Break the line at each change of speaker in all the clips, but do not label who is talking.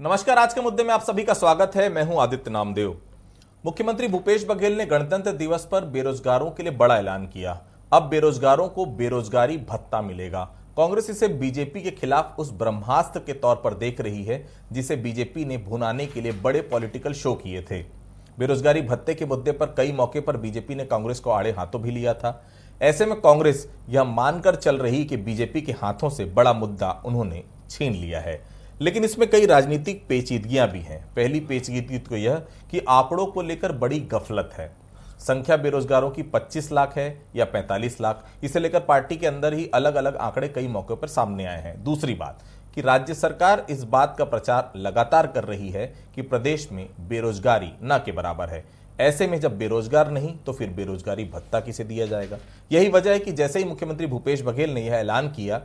नमस्कार। आज के मुद्दे में आप सभी का स्वागत है। मैं हूं आदित्य नामदेव। मुख्यमंत्री भूपेश बघेल ने गणतंत्र दिवस पर बेरोजगारों के लिए बड़ा ऐलान किया। अब बेरोजगारों को बेरोजगारी भत्ता मिलेगा। कांग्रेस इसे बीजेपी के खिलाफ उस ब्रह्मास्त्र के तौर पर देख रही है जिसे बीजेपी ने भुनाने के लिए बड़े पॉलिटिकल शो किए थे। बेरोजगारी भत्ते के मुद्दे पर कई मौके पर बीजेपी ने कांग्रेस को आड़े हाथों भी लिया था। ऐसे में कांग्रेस यह मानकर चल रही कि बीजेपी के हाथों से बड़ा मुद्दा उन्होंने छीन लिया है, लेकिन इसमें कई राजनीतिक पेचीदगियां भी हैं। पहली पेचीदगी तो यह कि आंकड़ों को लेकर बड़ी गफलत है। संख्या बेरोजगारों की 25 लाख है या 45 लाख, इसे लेकर पार्टी के अंदर ही अलग अलग आंकड़े कई मौकों पर सामने आए हैं। दूसरी बात कि राज्य सरकार इस बात का प्रचार लगातार कर रही है कि प्रदेश में बेरोजगारी न के बराबर है। ऐसे में जब बेरोजगार नहीं तो फिर बेरोजगारी भत्ता किसे दिया जाएगा। यही वजह है कि जैसे ही मुख्यमंत्री भूपेश बघेल ने यह ऐलान किया,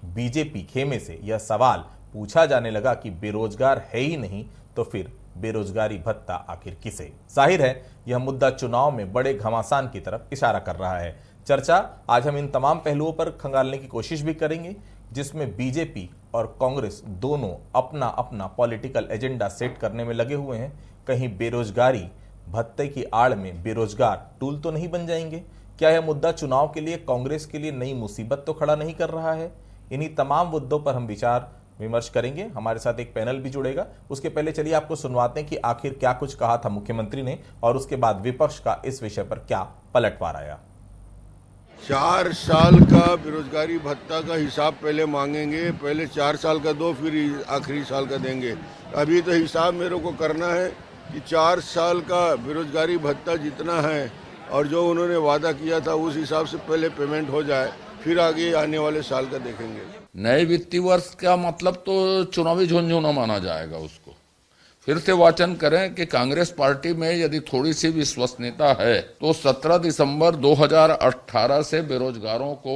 बीजेपी खेमे से यह सवाल पूछा जाने लगा कि बेरोजगार है ही नहीं तो फिर बेरोजगारी भत्ता आखिर किसे। जाहिर है यह मुद्दा चुनाव में बड़े घमासान की तरफ इशारा कर रहा है। चर्चा आज हम इन तमाम पहलुओं पर खंगालने की कोशिश भी करेंगे, जिसमें बीजेपी और कांग्रेस दोनों अपना अपना पॉलिटिकल एजेंडा सेट करने में लगे हुए हैं। कहीं बेरोजगारी भत्ते की आड़ में बेरोजगार टूल तो नहीं बन जाएंगे? क्या यह मुद्दा चुनाव के लिए कांग्रेस के लिए नई मुसीबत तो खड़ा नहीं कर रहा है? इन्हीं तमाम मुद्दों पर हम विचार विमर्श करेंगे। हमारे साथ एक पैनल भी जुड़ेगा। उसके पहले चलिए आपको सुनवाते हैं कि आखिर क्या कुछ कहा था मुख्यमंत्री ने और उसके बाद विपक्ष का इस विषय पर क्या पलटवार आया।
4 साल का बेरोजगारी भत्ता का हिसाब पहले मांगेंगे। पहले 4 साल का दो, फिर आखिरी साल का देंगे। अभी तो हिसाब मेरे को करना है कि 4 साल का बेरोजगारी भत्ता जितना है और जो उन्होंने वादा किया था उस हिसाब से पहले पेमेंट हो जाए, फिर आगे आने वाले साल का देखेंगे।
नए वित्तीय वर्ष का मतलब तो चुनावी झुंझुना माना जाएगा उसको। फिर से वाचन करें कि कांग्रेस पार्टी में यदि थोड़ी सी विश्वसनीयता है तो 17 दिसंबर 2018 से बेरोजगारों को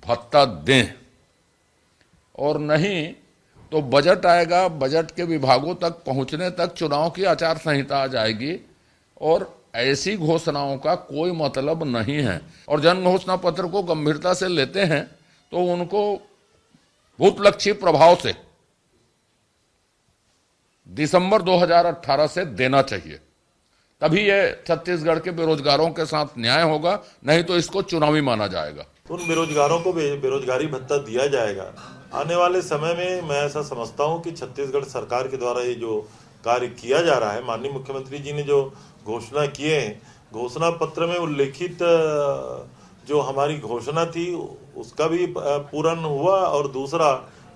भत्ता दें, और नहीं तो बजट आएगा, बजट के विभागों तक पहुंचने तक चुनाव की आचार संहिता आ जाएगी और ऐसी घोषणाओं का कोई मतलब नहीं है। और जन घोषणा पत्र को गंभीरता से लेते हैं तो उनको भूतलक्षी प्रभाव से दिसंबर 2018 से देना चाहिए, तभी यह छत्तीसगढ़ के बेरोजगारों के साथ न्याय होगा, नहीं तो इसको चुनावी माना जाएगा।
उन बेरोजगारों को बेरोजगारी भत्ता दिया जाएगा। आने वाले समय में मैं ऐसा समझता हूं कि छत्तीसगढ़ सरकार के द्वारा ये जो कार्य किया जा रहा है, माननीय मुख्यमंत्री जी ने जो घोषणा किए हैं, घोषणा पत्र में उल्लेखित जो हमारी घोषणा थी उसका भी पूर्ण हुआ, और दूसरा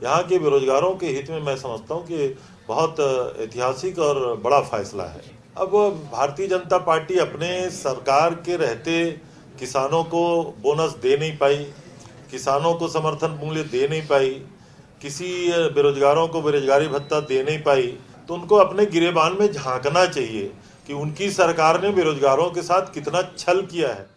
यहाँ के बेरोजगारों के हित में मैं समझता हूँ कि बहुत ऐतिहासिक और बड़ा फैसला है। अब भारतीय जनता पार्टी अपने सरकार के रहते किसानों को बोनस दे नहीं पाई, किसानों को समर्थन मूल्य दे नहीं पाई, किसी बेरोजगारों को बेरोजगारी भत्ता दे नहीं पाई, तो उनको अपने गिरेबान में झांकना चाहिए कि उनकी सरकार ने बेरोजगारों के साथ कितना छल किया है।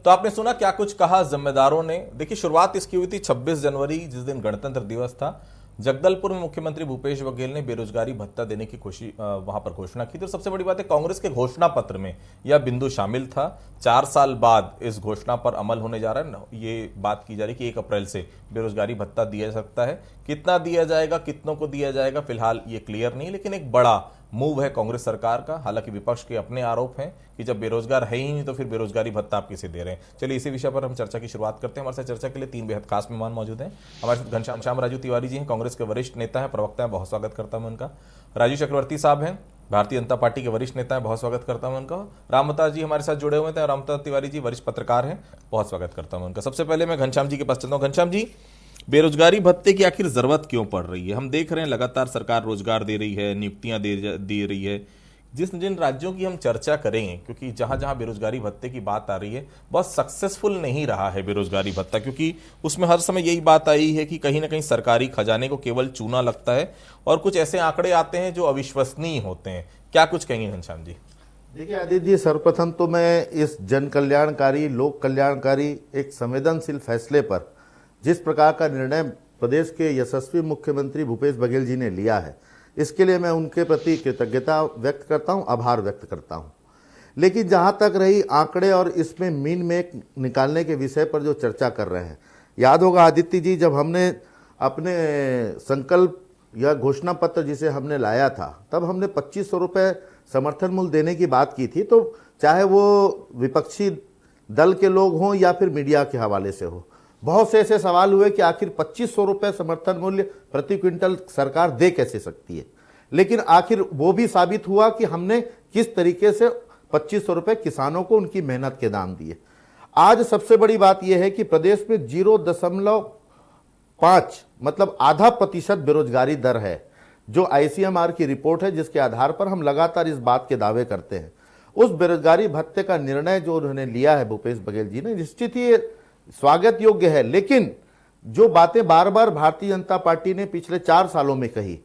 तो आपने सुना क्या कुछ कहा जिम्मेदारों ने। देखिए, शुरुआत इसकी हुई थी 26 जनवरी, जिस दिन गणतंत्र दिवस था। जगदलपुर में मुख्यमंत्री भूपेश बघेल ने बेरोजगारी भत्ता देने की वहां पर घोषणा की थी। और सबसे बड़ी बात है, कांग्रेस के घोषणा पत्र में यह बिंदु शामिल था। 4 साल बाद इस घोषणा पर अमल होने जा रहा है। ये बात की जा रही है कि 1 अप्रैल से बेरोजगारी भत्ता दिया जा सकता है। कितना दिया जाएगा, कितनों को दिया जाएगा, फिलहाल ये क्लियर नहीं, लेकिन एक बड़ा मूव है कांग्रेस सरकार का। हालांकि विपक्ष के अपने आरोप हैं कि जब बेरोजगार है ही नहीं तो फिर बेरोजगारी भत्ता आप किसे दे रहे हैं। चलिए इसी विषय पर हम चर्चा की शुरुआत करते हैं। हमारे साथ चर्चा के लिए 3 बेहद खास मेहमान मौजूद हैं। हमारे साथ घनश्याम राजू तिवारी जी हैं, कांग्रेस के वरिष्ठ नेता हैं, प्रवक्ता हैं, बहुत स्वागत करता हूं उनका। राजू चक्रवर्ती साहब हैं, भारतीय जनता पार्टी के वरिष्ठ नेता हैं, बहुत स्वागत करता हूं उनका। रामवतार जी हमारे साथ जुड़े हुए थे, रामवतार तिवारी जी वरिष्ठ पत्रकार हैं, बहुत स्वागत करता हूं उनका। सबसे पहले मैं घनश्याम जी के पास चलता हूं। घनश्याम जी, बेरोजगारी भत्ते की आखिर जरूरत क्यों पड़ रही है? हम देख रहे हैं लगातार सरकार रोजगार दे रही है, नियुक्तियां दे रही है। जिन राज्यों की हम चर्चा करें, क्योंकि जहां जहां बेरोजगारी भत्ते की बात आ रही है, बहुत सक्सेसफुल नहीं रहा है बेरोजगारी भत्ता, क्योंकि उसमें हर समय यही बात आई है कि कहीं ना कहीं सरकारी खजाने को केवल चूना लगता है और कुछ ऐसे आंकड़े आते हैं जो अविश्वसनीय होते हैं। क्या कुछ कहेंगे घनश्याम जी?
देखिए आदित्य जी, सर्वप्रथम तो मैं इस जन कल्याणकारी, लोक कल्याणकारी, एक संवेदनशील फैसले पर जिस प्रकार का निर्णय प्रदेश के यशस्वी मुख्यमंत्री भूपेश बघेल जी ने लिया है, इसके लिए मैं उनके प्रति कृतज्ञता व्यक्त करता हूं, आभार व्यक्त करता हूं। लेकिन जहां तक रही आंकड़े और इसमें मीन मेक निकालने के विषय पर जो चर्चा कर रहे हैं, याद होगा आदित्य जी, जब हमने अपने संकल्प या घोषणा पत्र जिसे हमने लाया था, तब हमने 2500 रुपये समर्थन मूल्य देने की बात की थी। तो चाहे वो विपक्षी दल के लोग हों या फिर मीडिया के हवाले से हो, बहुत से ऐसे सवाल हुए कि आखिर 2500 रुपये समर्थन मूल्य प्रति क्विंटल सरकार दे कैसे सकती है। लेकिन आखिर वो भी साबित हुआ कि हमने किस तरीके से 2500 रुपये किसानों को उनकी मेहनत के दाम दिए। आज सबसे बड़ी बात यह है कि प्रदेश में 0.5 मतलब आधा प्रतिशत बेरोजगारी दर है, जो ICMR की रिपोर्ट है, जिसके आधार पर हम लगातार इस बात के दावे करते हैं। उस बेरोजगारी भत्ते का निर्णय जो उन्होंने लिया है भूपेश बघेल जी ने, निश्चित ही स्वागत योग्य है। लेकिन जो बातें बार बार भारतीय जनता पार्टी ने पिछले 4 सालों में कही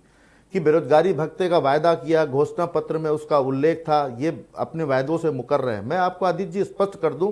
कि बेरोजगारी भत्ते का वायदा किया, घोषणा पत्र में उसका उल्लेख था, ये अपने वायदों से मुकर रहे हैं। मैं आपको आदित्य जी स्पष्ट कर दूं,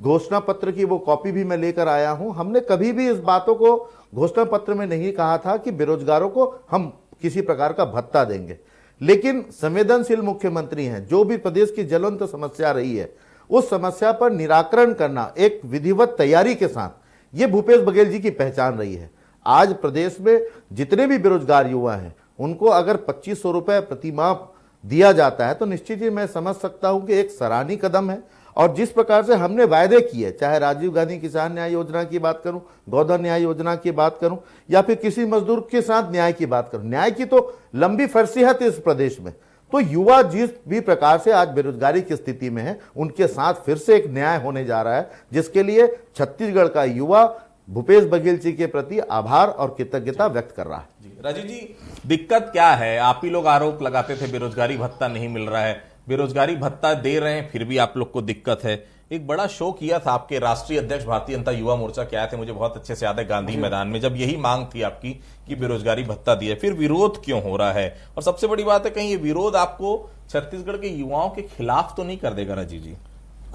घोषणा पत्र की वो कॉपी भी मैं लेकर आया हूं। हमने कभी भी इस बातों को घोषणा पत्र में नहीं कहा था कि बेरोजगारों को हम किसी प्रकार का भत्ता देंगे। लेकिन संवेदनशील मुख्यमंत्री हैं, जो भी प्रदेश की ज्वलंत समस्या रही है उस समस्या पर निराकरण करना एक विधिवत तैयारी के साथ, ये भूपेश बघेल जी की पहचान रही है। आज प्रदेश में जितने भी बेरोजगार युवा हैं उनको अगर 2500 रुपये प्रति माह दिया जाता है तो निश्चित ही मैं समझ सकता हूं कि एक सराहनीय कदम है। और जिस प्रकार से हमने वायदे किए, चाहे राजीव गांधी किसान न्याय योजना की बात करूं, गोधन न्याय योजना की बात करूं, या फिर किसी मजदूर के साथ न्याय की बात करूं, न्याय की तो लंबी फरसियत है इस प्रदेश में। तो युवा जिस भी प्रकार से आज बेरोजगारी की स्थिति में है, उनके साथ फिर से एक न्याय होने जा रहा है, जिसके लिए छत्तीसगढ़ का युवा भूपेश बघेल जी के प्रति आभार और कृतज्ञता व्यक्त कर रहा है।
राजीव जी, दिक्कत क्या है? आप ही लोग आरोप लगाते थे बेरोजगारी भत्ता नहीं मिल रहा है, बेरोजगारी भत्ता दे रहे हैं फिर भी आप लोग को दिक्कत है। एक बड़ा शो किया था आपके राष्ट्रीय अध्यक्ष भारतीय जनता युवा मोर्चा के आए थे, मुझे बहुत अच्छे से याद है, गांधी मैदान में, जब यही मांग थी आपकी कि बेरोजगारी भत्ता दिए, फिर विरोध क्यों हो रहा है? और सबसे बड़ी बात है, कहीं ये विरोध आपको छत्तीसगढ़ के युवाओं के खिलाफ तो नहीं कर देगा राजीव जी?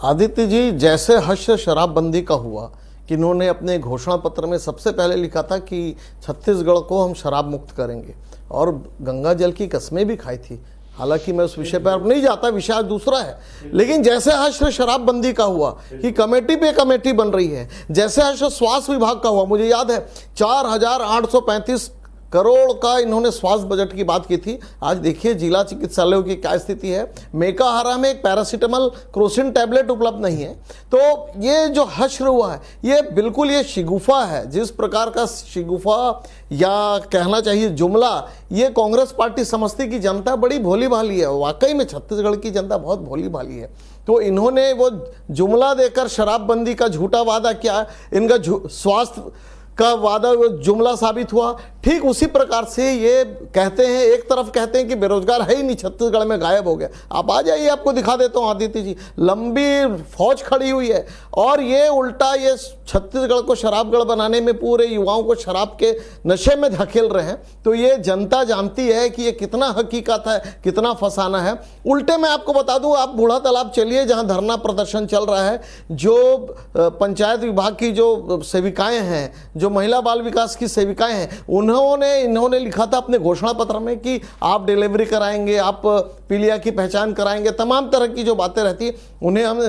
आदित्य जी, जैसे हर्ष शराबबंदी का हुआ कि इन्होंने अपने घोषणा पत्र में सबसे पहले लिखा था कि छत्तीसगढ़ को हम शराब मुक्त करेंगे, और गंगा जल की कस्में भी खाई थी। हालांकि मैं उस विषय पर अब नहीं जाता, विषय दूसरा है। लेकिन जैसे हर्ष शराबबंदी का हुआ कि कमेटी पे कमेटी बन रही है, जैसे हर्ष स्वास्थ्य विभाग का हुआ, मुझे याद है 4835 करोड़ का इन्होंने स्वास्थ्य बजट की बात की थी। आज देखिए जिला चिकित्सालयों की क्या स्थिति है। मेकाहारा में एक पैरासीटामोल क्रोसिन टैबलेट उपलब्ध नहीं है। तो ये जो हश्र हुआ है, ये बिल्कुल ये शिगुफा है। जिस प्रकार का शिगुफा या कहना चाहिए जुमला ये कांग्रेस पार्टी समझती कि जनता बड़ी भोली भाली है। वाकई में छत्तीसगढ़ की जनता बहुत भोली भाली है। तो इन्होंने वो जुमला देकर शराबबंदी का झूठा वादा किया, इनका स्वास्थ्य का वादा जुमला साबित हुआ। ठीक उसी प्रकार से ये कहते हैं, एक तरफ कहते हैं कि बेरोजगार है ही नहीं, छत्तीसगढ़ में गायब हो गया। आप आ जाइए, आपको दिखा देता हूँ आदित्य जी, लंबी फौज खड़ी हुई है, और ये उल्टा ये छत्तीसगढ़ को शराबगढ़ बनाने में पूरे युवाओं को शराब के नशे में धकेल रहे हैं। तो ये जनता जानती है कि ये कितना हकीकत है, कितना फसाना है। उल्टे मैं आपको बता दूं, आप बूढ़ा तालाब चलिए जहां धरना प्रदर्शन चल रहा है, जो पंचायत विभाग की जो सेविकाएं हैं, जो महिला बाल विकास की सेविकाएं हैं, इन्होंने लिखा था अपने घोषणा पत्र में कि आप डिलीवरी कराएंगे, आप पीलिया की पहचान कराएंगे, तमाम तरह की जो बातें रहती है उन्हें हम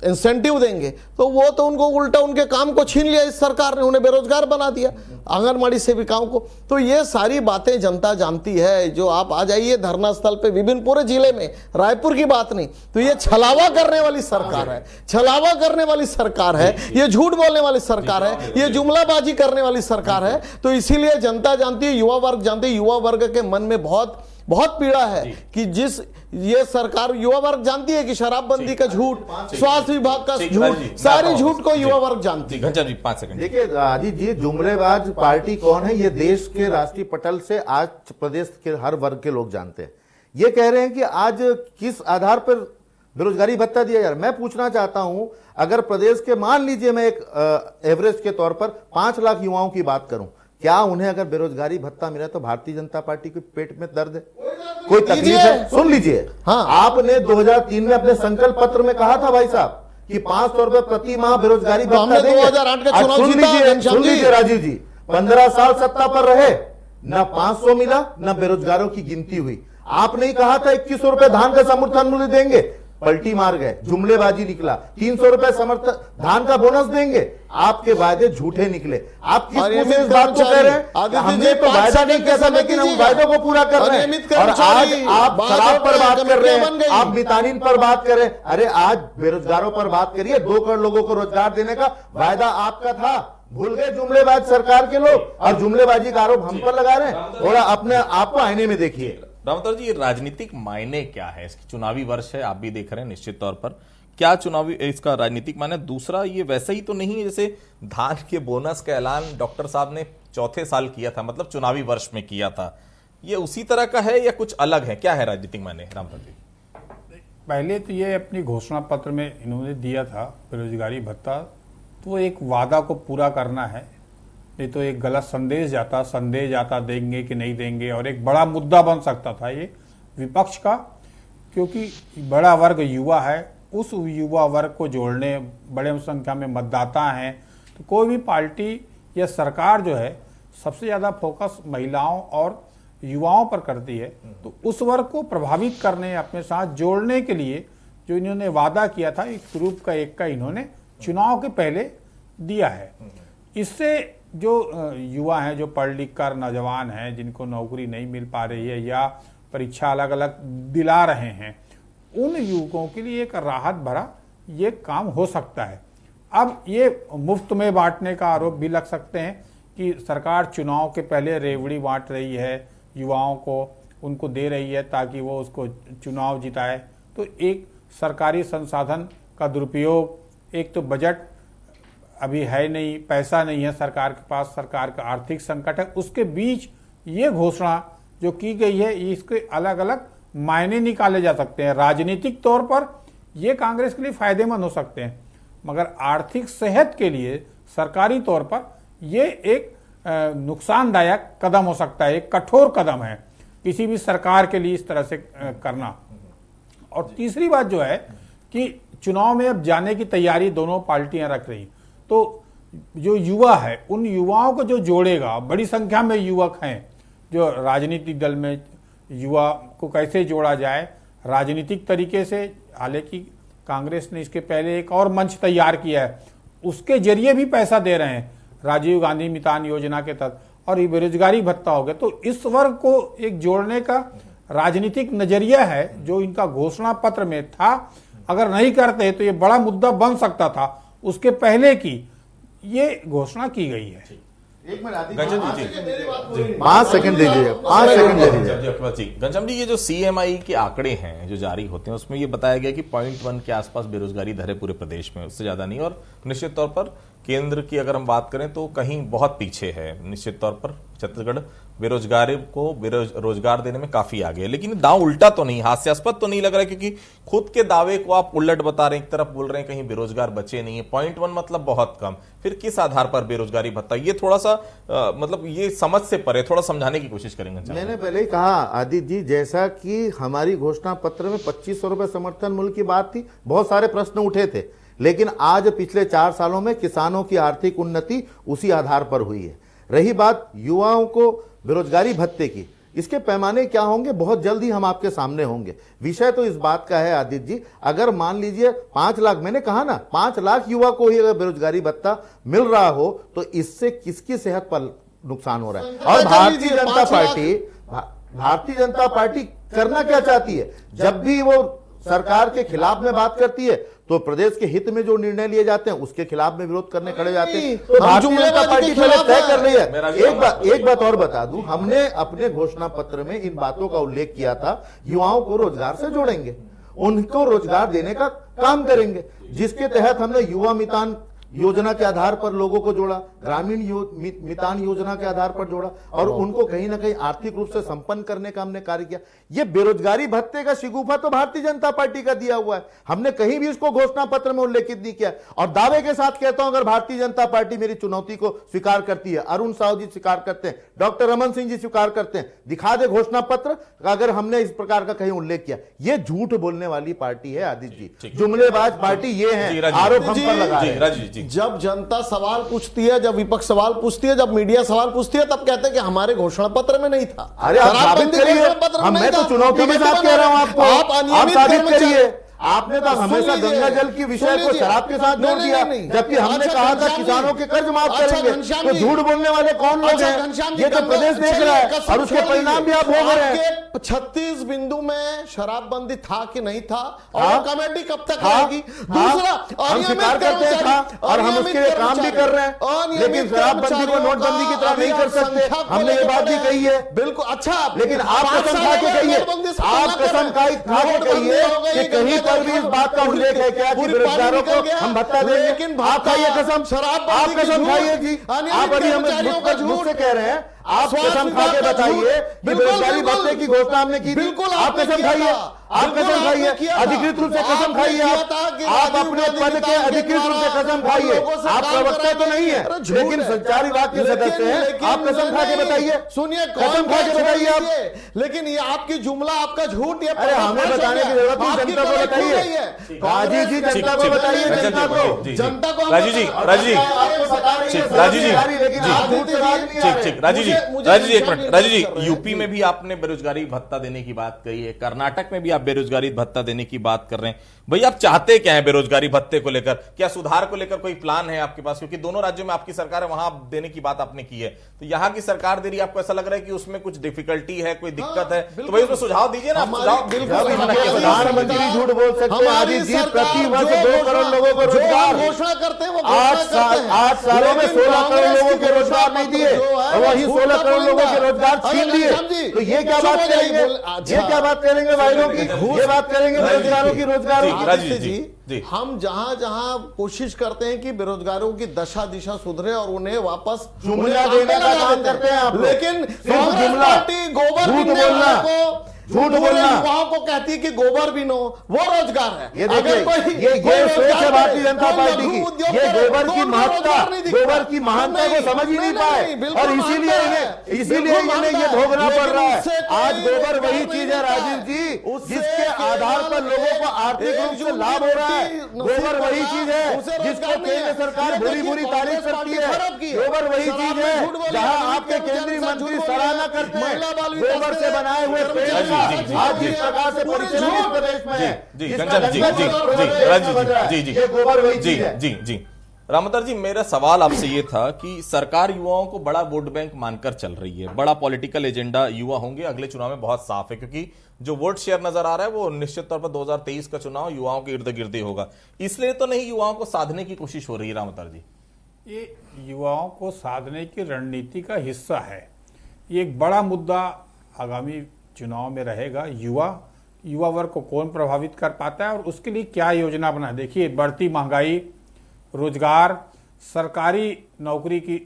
इंसेंटिव देंगे। तो वो तो उनको उल्टा उनके काम को छीन लिया इस सरकार ने, उन्हें बेरोजगार बना दिया आंगनबाड़ी सेविकाओं को। तो ये सारी बातें जनता जानती है। जो आप आ जाइए धरना स्थल पे, विभिन्न पूरे जिले में, रायपुर की बात नहीं, तो ये छलावा करने वाली सरकार है, छलावा करने वाली सरकार है, ये झूठ बोलने वाली सरकार है, ये जुमलाबाजी करने वाली सरकार है। तो इसीलिए जनता जानती है, युवा वर्ग जानती है, युवा वर्ग के मन में बहुत बहुत पीड़ा है कि जिस ये सरकार, युवा वर्ग जानती है कि शराबबंदी का झूठ, स्वास्थ्य विभाग का झूठ, सारे झूठ को युवा वर्ग जानती है।
घनश्याम जी 5 सेकंड।
देखिए राजीव जी, जुमलेबाज पार्टी कौन है ये देश के राष्ट्रीय पटल से आज प्रदेश के हर वर्ग के लोग जानते हैं। ये कह रहे हैं कि आज किस आधार पर बेरोजगारी भत्ता दिया जा रहा है। मैं पूछना चाहता हूं, अगर प्रदेश के मान लीजिए मैं एक एवरेज के तौर पर 5 लाख युवाओं की बात करूं, क्या उन्हें अगर बेरोजगारी भत्ता मिला तो भारतीय जनता पार्टी के पेट में दर्द है, कोई तकलीफ है? सुन लीजिए, हाँ, आपने 2003 में अपने संकल्प पत्र में कहा था भाई साहब कि 500 रुपए प्रति माह बेरोजगारी भत्ता देंगे।
2008 का चुनाव जीता।
सुन लीजिए राजीव जी, 15 साल सत्ता पर रहे, न 500 मिला, न बेरोजगारों की गिनती हुई। आपने ही कहा था 2100 रुपए धान का समर्थन मूल्य देंगे। पलटी मार गए, जुमलेबाजी निकला। 300 रुपए समर्थन धान का बोनस देंगे, आपके वायदे झूठे निकले। आप किस मुंह से इस बात को कह रहे हैं? हमने तो वायदा नहीं किया था, लेकिन हम वायदों को पूरा कर रहे हैं। और आज आप शराब पर बात कर रहे हैं, आप मितानिन पर बात कर रहे हैं। अरे आज बेरोजगारों पर बात करिए। 2 करोड़ लोगों को रोजगार देने का वायदा आपका था, भूल गए जुमलेबाज सरकार के लोग, और जुमलेबाजी का आरोप हम पर लगा रहे हैं। थोड़ा अपने आप को आईने में देखिए।
रामतौर जी, ये राजनीतिक मायने क्या है? इसकी चुनावी वर्ष है, आप भी देख रहे हैं निश्चित तौर पर, क्या चुनावी इसका राजनीतिक मायने? दूसरा, ये वैसे ही तो नहीं है जैसे धान के बोनस का ऐलान डॉक्टर साहब ने चौथे साल किया था, मतलब चुनावी वर्ष में किया था। ये उसी तरह का है या कुछ अलग है? क्या है राजनीतिक मायने रामतौर जी?
पहले तो ये अपनी घोषणा पत्र में इन्होंने दिया था बेरोजगारी भत्ता, तो एक वादा को पूरा करना है, नहीं तो एक गलत संदेश जाता देंगे कि नहीं देंगे, और एक बड़ा मुद्दा बन सकता था ये विपक्ष का, क्योंकि बड़ा वर्ग युवा है, उस युवा वर्ग को जोड़ने, बड़े संख्या में मतदाता हैं, तो कोई भी पार्टी या सरकार जो है सबसे ज़्यादा फोकस महिलाओं और युवाओं पर करती है, तो उस वर्ग को प्रभावित करने, अपने साथ जोड़ने के लिए जो इन्होंने वादा किया था, एक ग्रुप का एक का इन्होंने चुनाव के पहले दिया है। इससे जो युवा हैं, जो पढ़ लिख कर नौजवान हैं, जिनको नौकरी नहीं मिल पा रही है या परीक्षा अलग अलग दिला रहे हैं, उन युवकों के लिए एक राहत भरा ये काम हो सकता है। अब ये मुफ्त में बांटने का आरोप भी लग सकते हैं कि सरकार चुनाव के पहले रेवड़ी बांट रही है, युवाओं को उनको दे रही है ताकि वो उसको चुनाव जिताए। तो एक सरकारी संसाधन का दुरुपयोग, एक तो बजट अभी है नहीं, पैसा नहीं है सरकार के पास, सरकार का आर्थिक संकट है, उसके बीच ये घोषणा जो की गई है, इसके अलग अलग मायने निकाले जा सकते हैं। राजनीतिक तौर पर ये कांग्रेस के लिए फायदेमंद हो सकते हैं, मगर आर्थिक सेहत के लिए सरकारी तौर पर ये एक नुकसानदायक कदम हो सकता है, एक कठोर कदम है किसी भी सरकार के लिए इस तरह से करना। और तीसरी बात जो है कि चुनाव में अब जाने की तैयारी दोनों पार्टियां रख रही, तो जो युवा है उन युवाओं को जो जोड़ेगा, बड़ी संख्या में युवक हैं जो राजनीतिक दल में, युवा को कैसे जोड़ा जाए राजनीतिक तरीके से। हालांकि कांग्रेस ने इसके पहले एक और मंच तैयार किया है, उसके जरिए भी पैसा दे रहे हैं, राजीव गांधी मितान योजना के तहत, और ये बेरोजगारी भत्ता हो गया। तो इस वर्ग को एक जोड़ने का राजनीतिक नजरिया है जो इनका घोषणा पत्र में था। अगर नहीं करते तो ये बड़ा मुद्दा बन सकता था, उसके पहले की ये घोषणा की गई है।
एक मिनट
5 सेकंड दीजिए, 5 सेकंड दे
दीजिए।
घनश्याम जी, ये जो CMI के आंकड़े हैं जो जारी होते हैं, उसमें ये बताया गया कि 0.1 के आसपास बेरोजगारी दर है पूरे प्रदेश में, उससे ज्यादा नहीं। और निश्चित तौर पर केंद्र की अगर हम बात करें तो कहीं बहुत पीछे है। निश्चित तौर पर छत्तीसगढ़ बेरोजगारी को रोजगार देने में काफी आगे है। लेकिन दांव उल्टा तो नहीं, हास्यास्पद तो नहीं लग रहा है, क्योंकि खुद के दावे को आप उलट बता रहे हैं। एक तरफ बोल रहे हैं कहीं बेरोजगार बचे नहीं है, 0.1 मतलब बहुत कम, फिर किस आधार पर बेरोजगारी भत्ता? ये थोड़ा सा मतलब ये समझ से परे, थोड़ा समझाने की कोशिश करेंगे।
मैंने पहले ही कहा आदित्य जी, जैसा कि हमारी घोषणा पत्र में 2500 रुपए समर्थन मूल्य की बात थी, बहुत सारे प्रश्न उठे थे, लेकिन आज पिछले 4 सालों में किसानों की आर्थिक उन्नति उसी आधार पर हुई है। रही बात युवाओं को बेरोजगारी भत्ते की, इसके पैमाने क्या होंगे बहुत जल्द ही हम आपके सामने होंगे। विषय तो इस बात का है आदित्य जी, अगर मान लीजिए 5 लाख, मैंने कहा ना 5 लाख युवा को ही अगर बेरोजगारी भत्ता मिल रहा हो तो इससे किसकी सेहत पर नुकसान हो रहा है? और भारतीय जनता पार्टी करना क्या चाहती है? जब भी वो सरकार के खिलाफ में बात करती है तो प्रदेश के हित में जो निर्णय लिए जाते हैं उसके खिलाफ में विरोध करने खड़े जाते हैं। तो भारतीय जनता पार्टी पहले तय कर रही है। एक बात और बता दूं, हमने अपने घोषणा पत्र में इन बातों का उल्लेख किया था, युवाओं को रोजगार से जोड़ेंगे, उनको रोजगार देने का काम करेंगे, जिसके तहत हमने युवा मितान योजना के आधार पर लोगों को जोड़ा, ग्रामीण मितान योजना के आधार पर जोड़ा, और उनको कहीं ना कहीं आर्थिक रूप से संपन्न करने का हमने कार्य किया। ये बेरोजगारी भत्ते का शिगुफा तो भारतीय जनता पार्टी का दिया हुआ है, हमने कहीं भी इसको घोषणा पत्र में उल्लेखित नहीं किया। और दावे के साथ कहता हूं, अगर भारतीय जनता पार्टी मेरी चुनौती को स्वीकार करती है, अरुण साहू जी स्वीकार करते हैं, डॉक्टर रमन सिंह जी स्वीकार करते हैं, दिखा दे घोषणा पत्र अगर हमने इस प्रकार का कहीं उल्लेख किया। ये झूठ बोलने वाली पार्टी है आदित्य जी, जुमलेबाज पार्टी ये है, आरोप हम पर लगा रहे।
जब जनता सवाल पूछती है, जब विपक्ष सवाल पूछती है, जब मीडिया सवाल पूछती है, तब कहते हैं कि हमारे घोषणा पत्र में नहीं था।
अरे आप साबित करिए, मैं तो चुनौती के साथ कह रहा हूं आपको, आप साबित करिए, आपने तो हमेशा गंगा जल की विषय को शराब के साथ जोड़ दिया, जबकि हमने कहा था किसानों के कर्ज माफ करेंगे। तो झूठ बोलने वाले कौन लोग हैं? ये तो प्रदेश देख रहा है और उसके परिणाम भी आप भोग रहे हैं।
36 बिंदु में शराबबंदी था कि नहीं था, और कमेटी कब तक रहेगी? दूसरा,
हम स्वीकार करते हैं था और हम उसके लिए काम भी कर रहे हैं, लेकिन शराबबंदी को नोटबंदी की तरह नहीं कर सकते। हमने ये बात भी कही है।
बिल्कुल। अच्छा,
लेकिन आप कसम खा के कहिए, आप कसम खा के कहिए कि कहीं पर भी इस बात का उल्लेख है क्या कि बेरोजगारों को हम भत्ता देंगे? लेकिन आप खाइए कसम, आप कसम खाइए जी। आप अभी हम मुझसे कह रहे हैं, आप कसम खा के बताइए कि बेरोजगारी भत्ते की घोषणा हमने की थी। आप कसम खाइए, आप कसम खाइए, अधिकृत रूप से कसम खाइए। आप अपने पद के अधिकृत रूप से कसम खाइए। आप प्रवक्ता तो नहीं है, लेकिन संचार विभाग के सदस्य हैं। आप कसम खा के बताइए,
सुनिए,
कसम खा के बताइए आप।
लेकिन ये आपकी जुमला, आपका झूठ, ये
अरे हमें बताने की जरूरत नहीं, जनता को बताइए। राजीव जी, जनता को बताइए, जनता को,
जनता को
राजीव जी, राजीव जी, राजीव जी,
लेकिन आप झूठ से बात नहीं आ रहे।
ठीक, राजीव जी, राजीव जी, एक मिनट। राजीव जी, यूपी में भी आपने बेरोजगारी भत्ता देने की बात कही है, कर्नाटक में भी आप बेरोजगारी भत्ता देने की बात कर रहे हैं। भाई आप चाहते क्या है बेरोजगारी भत्ते को लेकर? क्या सुधार को लेकर कोई प्लान है आपके पास? क्योंकि दोनों राज्यों में आपकी सरकार है, वहां देने की बात आपने की है, तो यहां की सरकार दे रही है, आपको ऐसा लग रहा है कि उसमें कुछ डिफिकल्टी है, कोई दिक्कत है, तो भाई उसमें सुझाव दीजिए ना।
प्रधानमंत्री झूठ बोल सकते हैं। आदि जी, प्रति वर्ष 2 करोड़ लोगों को रोजगार
घोषणा करते हैं,
8 सालों में 16 करोड़ लोगों के रोजगार नहीं दिए, और वही 16 करोड़ लोगों के रोजगार छीन लिए। तो ये क्या बात करेंगे? ये क्या बात करेंगे वायरों की? ये बात करेंगे बेरोजगारों की, रोजगारों की?
राजीव
जी, हम जहां जहां कोशिश करते हैं कि बेरोजगारों की दशा दिशा सुधरे और उन्हें वापस
जुमला देने का काम करते हैं आप लोग।
लेकिन
जुमला,
पार्टी गोबर
झूठ
बीनने
बोलना,
वालों को,
झूठ
पूरे
बोलना,
युवाओं को कहती है कि गोबर बीनो, वो रोजगार है।
ये देखिए, ये सोच है भारतीय जनता पार्टी की। ये गोबर की महत्ता, गोबर की महानता को समझ ही नहीं पाए, और इसीलिए इन्हें ये भोगना पड़ रहा है। आज गोबर वही चीज है राजीव जी, जिसके आधार पर लोगों को आर्थिक रूप से लाभ हो रहा है। गोबर वही चीज है जिसको केंद्र सरकार बुरी बुरी तारीफ करती है। गोबर वही चीज है जहां आपके केंद्रीय मंत्री सराहना करते हैं गोबर से बनाए हुए पेड़। आज जिस प्रकार से परिचालन प्रदेश में है,
जी, रामोदर जी, मेरा सवाल आपसे ये था कि सरकार युवाओं को बड़ा वोट बैंक मानकर चल रही है, बड़ा पॉलिटिकल एजेंडा युवा होंगे अगले चुनाव में बहुत साफ है, क्योंकि जो वोट शेयर नजर आ रहा है वो निश्चित तौर पर 2023 का चुनाव युवाओं के इर्द गिर्द होगा। इसलिए तो नहीं युवाओं को साधने की कोशिश हो रही है रामोदर जी?
ये युवाओं को साधने की रणनीति का हिस्सा है। ये एक बड़ा मुद्दा आगामी चुनाव में रहेगा। युवा वर्ग को कौन प्रभावित कर पाता है और उसके लिए क्या योजना बना। देखिए, बढ़ती महंगाई, रोजगार, सरकारी नौकरी की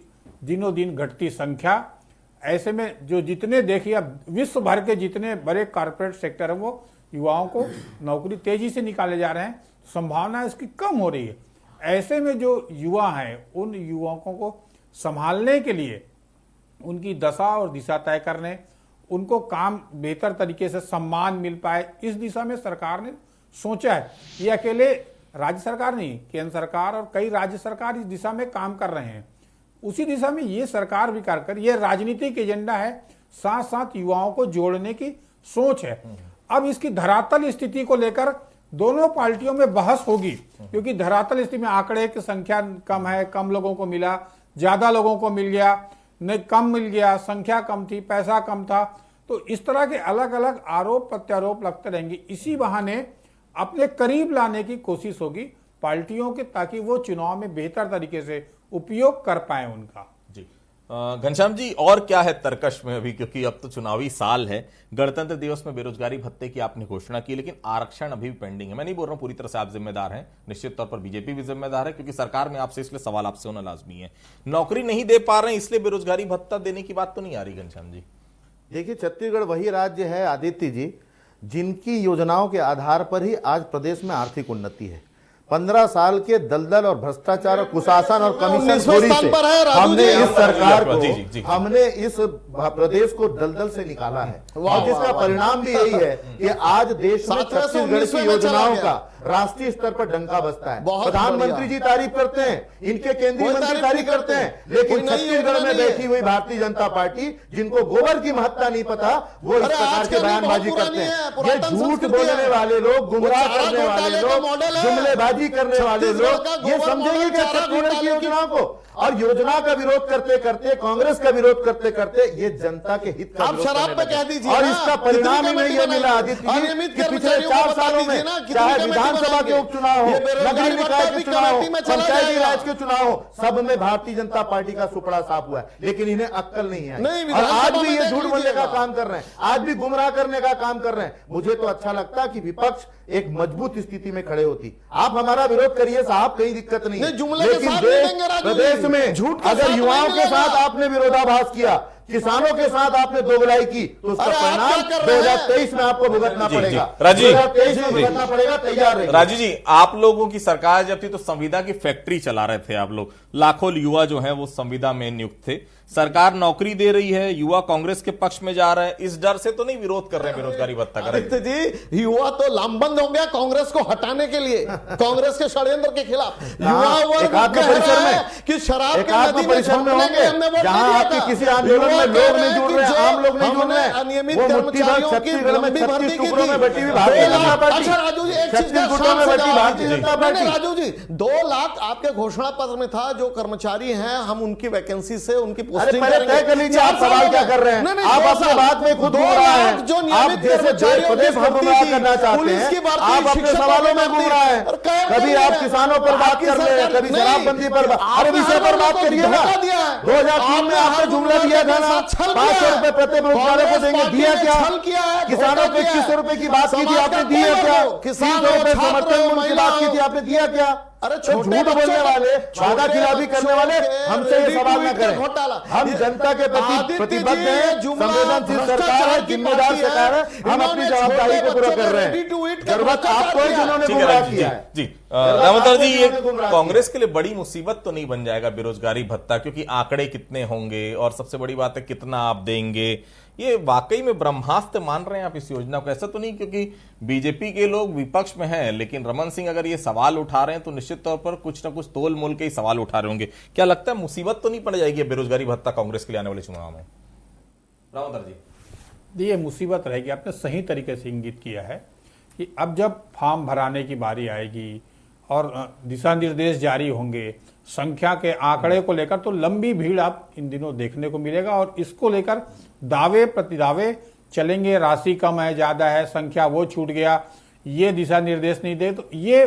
दिनों दिन घटती संख्या, ऐसे में जो जितने देखिए अब विश्व भर के जितने बड़े कॉर्पोरेट सेक्टर है वो युवाओं को नौकरी तेजी से निकाले जा रहे हैं, संभावना इसकी कम हो रही है। ऐसे में जो युवा हैं, उन युवकों को संभालने के लिए उनकी दशा और दिशा तय करने, उनको काम बेहतर तरीके से सम्मान मिल पाए, इस दिशा में सरकार ने सोचा है। ये अकेले राज्य सरकार नहीं, केंद्र सरकार और कई राज्य सरकार इस दिशा में काम कर रहे हैं। उसी दिशा में ये सरकार भी कार्य कर, ये राजनीतिक एजेंडा है, साथ साथ युवाओं को जोड़ने की सोच है। अब इसकी धरातल स्थिति को लेकर दोनों पार्टियों में बहस होगी, क्योंकि धरातल स्थिति में आंकड़े की संख्या कम है, कम लोगों को मिला, ज्यादा लोगों को मिल गया, नहीं कम मिल गया, संख्या कम थी, पैसा कम था, तो इस तरह के अलग अलग आरोप प्रत्यारोप लगते रहेंगे। इसी बहाने अपने करीब लाने की कोशिश होगी पार्टियों के, ताकि वो चुनाव में बेहतर तरीके से उपयोग कर पाए उनका।
जी, घनश्याम जी, और क्या है तर्कश में अभी, क्योंकि अब तो चुनावी साल है, गणतंत्र दिवस में बेरोजगारी भत्ते की आपने घोषणा की, लेकिन आरक्षण अभी भी पेंडिंग है। मैं नहीं बोल रहा हूं पूरी तरह से आप जिम्मेदार हैं, निश्चित तौर पर बीजेपी भी जिम्मेदार है, क्योंकि सरकार में आपसे, इसलिए सवाल आपसे होना लाजमी है। नौकरी नहीं दे पा रहे हैं इसलिए बेरोजगारी भत्ता देने की बात तो नहीं आ रही घनश्याम जी?
देखिए, छत्तीसगढ़ वही राज्य है आदित्य जी जिनकी योजनाओं के आधार पर ही आज प्रदेश में आर्थिक उन्नति है। 15 साल के दलदल और भ्रष्टाचार और कुशासन और कमीशन
19वें
चोरी
स्थान
से
पर है, राजू
हमने
जी।
इस सरकार
जी, जी, जी।
को, हमने इस प्रदेश को दलदल से निकाला है,
वाह,
और जिसका
वाह,
परिणाम भी यही है कि आज देश में
17 से
छत्तीसगढ़
19वें
की
में चला
योजनाओं
गया।
का राष्ट्रीय स्तर पर डंका बजता है।
बहुत
प्रधानमंत्री
बढ़िया।
जी तारीफ करते हैं, इनके केंद्रीय
कोई
मंत्री
तारीफ
तारीफ
नहीं
करते हैं,
कोई
लेकिन
नई
छत्तीसगढ़
योजना
में
नहीं है।
बैठी हुई भारतीय जनता पार्टी, जिनको गोबर की महत्ता नहीं पता, वो इस
अरे
प्रकार
आज
के
का नहीं,
बयानबाजी
बहुत
करते
पुरानी है,
हैं। ये
पुरातन
झूठ
संस्कृति
बोलने
है।
वाले लोग, गुमराह
वो चारा
करने वाले
घोटाले का
लोग,
मॉडल है।
जुमलेबाजी करने वाले
छत्तीसगढ़
लोग
का
ये
गोबर
समझेंगे
मॉडल
कि
चारा
छत्तीसगढ़ की
घोटाले की-
योजनाओं को, और योजना का विरोध करते करते, कांग्रेस का विरोध करते करते ये जनता के हित का
आप
विरोध
शराब
करने
पे
लगे।
कह दीजिए
और
ना,
इसका
कितनी
परिणाम ही में
कमेटी
ये
बनाई?
मिला आदित्य जी
अनियमित
कि पिछले
कर्मचारियों को
4
बता
सालों में
दीजिए ना, कितनी
चाहे
कमेटी
विधानसभा
बनाएंगे?
के उपचुनाव हो,
ये बेरोजगारी
नगरीय निकाय
भत्ता
के
भी
चुनाव हो,
कमेटी में चला
पंचायती
जाएगा।
राज के चुनाव हो, सब में भारतीय जनता पार्टी का सुपड़ा साफ हुआ है, लेकिन इन्हें अक्कल नहीं है।
नहीं,
और
विधानसभा
आज भी
में
ये
देख
झूठ बोलने का
लीजिएगा।
काम कर रहे हैं, आज भी गुमराह करने का काम कर रहे हैं। मुझे तो अच्छा लगता है कि विपक्ष एक मजबूत स्थिति में खड़े होती। आप हमारा विरोध करिए साहब, कहीं दिक्कत नहीं है,
नहीं, जुमले के
लेकिन
साथ नहीं देंगे राजू जी।
प्रदेश में
झूठ के
अगर
साथ
युवाओं
नहीं
के साथ
मिलेगा।
आपने विरोधाभास किया, किसानों के साथ आपने दोगलाई की, तो उसका
अरे आप
परिणाम
क्या कर रहे हैं?
2023 में आपको भुगतना
जी, जी।
पड़ेगा।
राजीव।
2023 में भुगतना पड़ेगा, तैयार रहिए।
राजू जी, आप लोगों की सरकार जब थी तो संविदा की फैक्ट्री चला रहे थे आप लोग, लाखों युवा जो है वो संविदा में नियुक्त थे। सरकार नौकरी दे रही है, युवा कांग्रेस के पक्ष में जा रहे हैं, इस डर से तो नहीं विरोध कर रहे हैं बेरोजगारी भत्ता का?
आदित्य जी, युवा तो लामबंद हो गया कांग्रेस को हटाने के लिए, कांग्रेस के षड्यंत्र के खिलाफ। युवा वर्ग
एकात्म
कह
परिसर
रहा है
में,
कि शराब के
एकात्म
नदी में
परिसर में
झोंकने के हमने
होंगे,
वोट
जहां
नहीं दिया
आपके
था।
किसी आंदोलन में
युवा
लोग
कह
नहीं
रहे
जुड़
हैं
रहे,
कि
आम लोग नहीं जुड़
हमने
रहे,
अनियमित
वो मुट्ठी भर
कर्मचारियों की
छत्तीसगढ़ में
लंबी भर्ती
36
की
टुकड़ों में
थी।
बैठी हुई भारतीय
2
जनता
लाख।
पार्टी,
अच्छा राजू जी, एक चीज
36
का
टुकड़ों में
शान से
बैठी
जवाब
भारतीय
दीजिए।
जनता
नहीं,
पार्टी।
राजू जी, 2 लाख आपके घोषणा पत्र में था, जो कर्मचारी हैं हम उनकी वैकेंसी से उनकी
अरे
पोस्टिंग
पहले
करेंगे।
तय कर लीजिए, आप
4
सवाल
सालों
क्या
में।
कर रहे हैं?
नहीं, नहीं,
आप
2
अपने
साल।
बात में खुद
2
गुमराह हैं।
लाख जो
आप
नियमित
जैसे
कर्मचारियों की
प्रदेश को
भर्ती
गुमराह
थी,
करना चाहते
पुलिस की
हैं,
भर्ती,
आप अपने
शिक्षकों
सवालों
की
में
भर्ती।
गुमराह हैं।
और कायम कर
कभी
रहे
आप
हैं।
किसानों पर बात
आपकी
कर रहे हैं,
सरकार-
कभी
नहीं,
शराबबंदी पर बात। अरे
आपने
विषय
हर
पर बात
वर्ग को
करिए ना।
धोखा दिया है।
2003 में आपने जुमला दिया था ना, 500 रुपए प्रति बेरोजगारों को देंगे, दिया क्या? किसानों को 2100 रुपए की बात की थी, आपने दिया क्या? 300 रुपए समर्थन मूल्य की बात की थी, आपने दिया क्या?
अरे
तो झूठ बोलने वाले, वादा खिलाफी करने वाले हमसे ये सवाल न करें। हम जनता के प्रति प्रतिबद्ध हैं, संवेदनशील सरकार है, जिम्मेदार सरकार है, हम अपनी जवाबदारी को पूरा कर रहे हैं। जरूरत आपको है जिन्होंने
ठीक है
गुमराह
राजू जी।
किया है।
जी रामोदर जी, ये
आपको गुमराह
कांग्रेस के लिए बड़ी मुसीबत तो नहीं बन जाएगा बेरोजगारी भत्ता? क्योंकि आंकड़े कितने होंगे और सबसे बड़ी बात है कितना आप देंगे? ये वाकई में ब्रह्मास्त्र मान रहे हैं आप इस योजना को? ऐसा तो नहीं, क्योंकि बीजेपी के लोग विपक्ष में हैं, लेकिन रमन सिंह अगर ये सवाल उठा रहे हैं तो निश्चित तौर पर कुछ ना कुछ तोल मोल के ही सवाल उठा रहे होंगे। क्या लगता है मुसीबत तो नहीं पड़ जाएगी बेरोजगारी भत्ता कांग्रेस के लिए आने वाले चुनाव में? रामोदर जी,
ये मुसीबत रहेगी। आपने सही तरीके से इंगित किया है कि अब जब फॉर्म भराने की बारी आएगी और दिशा निर्देश जारी होंगे, संख्या के आंकड़े को लेकर तो लंबी भीड़ आप इन दिनों देखने को मिलेगा, और इसको लेकर दावे प्रतिदावे चलेंगे। राशि कम है, ज्यादा है, संख्या वो छूट गया, ये दिशा निर्देश नहीं दे, तो ये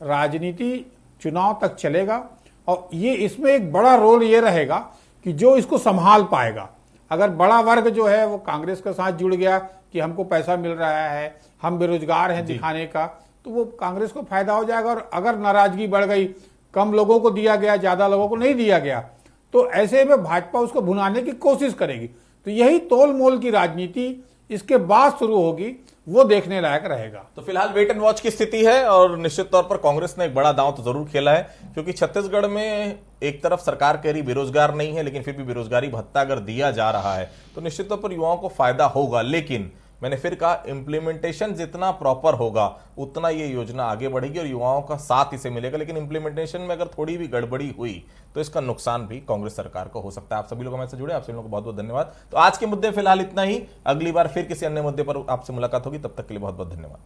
राजनीति चुनाव तक चलेगा। और ये इसमें एक बड़ा रोल ये रहेगा कि जो इसको संभाल पाएगा। अगर बड़ा वर्ग जो है वो कांग्रेस के साथ जुड़ गया कि हमको पैसा मिल रहा है, हम बेरोजगार हैं दिखाने का, तो वो कांग्रेस को फायदा हो जाएगा। और अगर नाराजगी बढ़ गई, कम लोगों को दिया गया, ज्यादा लोगों को नहीं दिया गया, तो ऐसे में भाजपा उसको भुनाने की कोशिश करेगी। तो यही तोल मोल की राजनीति इसके बाद शुरू होगी, वो देखने लायक रहेगा।
तो फिलहाल वेट एंड वॉच की स्थिति है, और निश्चित तौर पर कांग्रेस ने एक बड़ा दांव तो जरूर खेला है, क्योंकि छत्तीसगढ़ में एक तरफ सरकार कह रही बेरोजगार नहीं है, लेकिन फिर भी बेरोजगारी भत्ता अगर दिया जा रहा है तो निश्चित तौर पर युवाओं को फायदा होगा। लेकिन मैंने फिर कहा, इंप्लीमेंटेशन जितना प्रॉपर होगा उतना ये योजना आगे बढ़ेगी और युवाओं का साथ इसे मिलेगा। लेकिन इंप्लीमेंटेशन में अगर थोड़ी भी गड़बड़ी हुई तो इसका नुकसान भी कांग्रेस सरकार को हो सकता है। आप सभी लोग हमसे जुड़े, आप सभी लोगों को बहुत बहुत धन्यवाद। तो आज के मुद्दे फिलहाल इतना ही, अगली बार फिर किसी अन्य मुद्दे पर आपसे मुलाकात होगी, तब तक के लिए बहुत बहुत धन्यवाद।